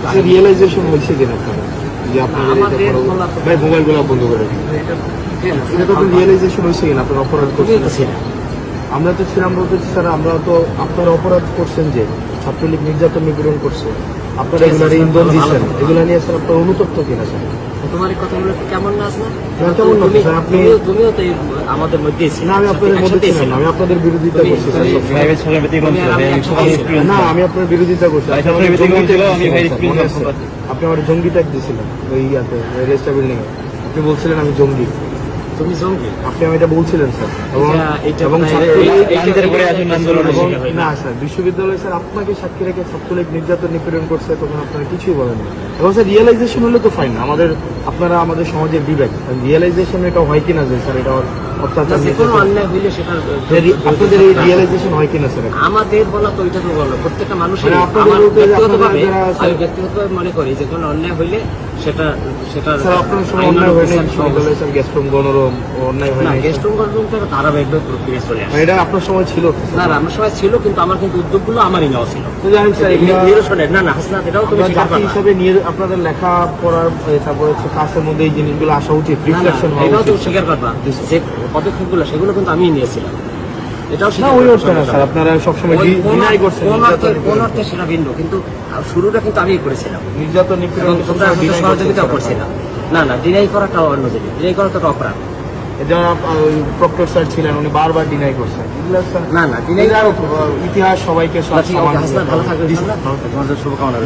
একটু রিয়েলাইজেশন হয়েছে কিনা আপনারা যে আপনাদের ভাই মোবাইলগুলো বন্ধ করে এটা তো রিয়েলাইজেশন হয়েছে কিনা আপনারা অপরাধ করছেন? আমরা তো ছিলাম বলতে স্যার, আমরা তো আপনারা অপরাধ করছেন যে ছাত্রলীগ নির্যাতন নিপীড়ন করছে, আপনারা এগুলোর ইন্ধন দিচ্ছেন, এগুলো নিয়ে স্যার আপনার অনুতপ্ত কিনা স্যার? তোমার এই কথাগুলো কেমন না আসলে কেমন না স্যার? আপনি তুমিও তো আমাদের মধ্যে ছিল না, আমি আপনাদের মধ্যে ছিলাম না, আমি আপনাদের বিরোধিতা করছি স্যার। না, আমি আপনার বিরোধিতা করছি। আপনি আমার জঙ্গি ট্যাগ দিয়েছিলেন ওই ইয়াতে রেস্টা বিল্ডিং এ, আপনি বলছিলেন আমি জঙ্গি। তুমি জঙ্গি? আপনি আমি এটা বলছিলেন স্যার। এবং না স্যার, বিশ্ববিদ্যালয়ে স্যার আপনাকে সাক্ষী রেখে ছাত্রলীগ নির্যাতন নিপীড়ন করছে, তখন আপনারা কিছুই বলেন না। এবং স্যার রিয়েলাইজেশন হলে তো ফাইন, আপনারা আমাদের সমাজের বিবেক, রিয়েলাইজেশন এটা হয় কিনা যে স্যার এটা অত্যাচার, কোনো অন্যায় হইলে সেটা আপনাদের এই রিয়েলাইজেশন হয় কিনা স্যার? আমাদের বলা তো ওইটা তো বলো, প্রত্যেকটা মানুষের ব্যক্তিগত মনে করি যে কোনো অন্যায় হইলে সেটা স্যার আপনার সময় অন্যায় হয়নি বিশ্ববিদ্যালয়ে স্যার, গেস্টরুম গণরুম অন্যায় হয় না? গেস্টরুম গণরুম তো ধারাবাহিকভাবে প্রক্রিয়া চলে আসে। এটা আপনার সময় ছিল না, আমার সময় ছিল, কিন্তু আমার কিন্তু উদ্যোগগুলো আমারই নেওয়া ছিল। না না হাসনাত, এটাও তুমি স্বীকার জাতি হিসাবে নিয়ে আপনাদের লেখা পড়ার তারপরে হচ্ছে কাজের মধ্যে এই জিনিসগুলো আসা উচিত, রিফ্লেকশন হওয়া এটাও তো উচিত। স্বীকার করবা যে পদক্ষেপগুলো সেগুলো কিন্তু আমি নিয়েছিলাম, এটাও না ওই অর্থে না স্যার, আপনারা সবসময় ডিনাই করছেন। কোন অর্থে সেটা ভিন্ন, কিন্তু শুরুটা কিন্তু আমি করেছিলাম, নির্যাতন নিপীড়ন তোমরা সহযোগিতা করছিলাম। না না, ডিনাই করাটা অন্য জিনিস, ডিনাই করাটা তো অপরাধ। যারা প্রক্টর স্যার ছিলেন উনি বারবার ডিনাই করছেন। না না, ডিনাই ইতিহাস সবাইকে ভালো থাকবে, শুভকামনা।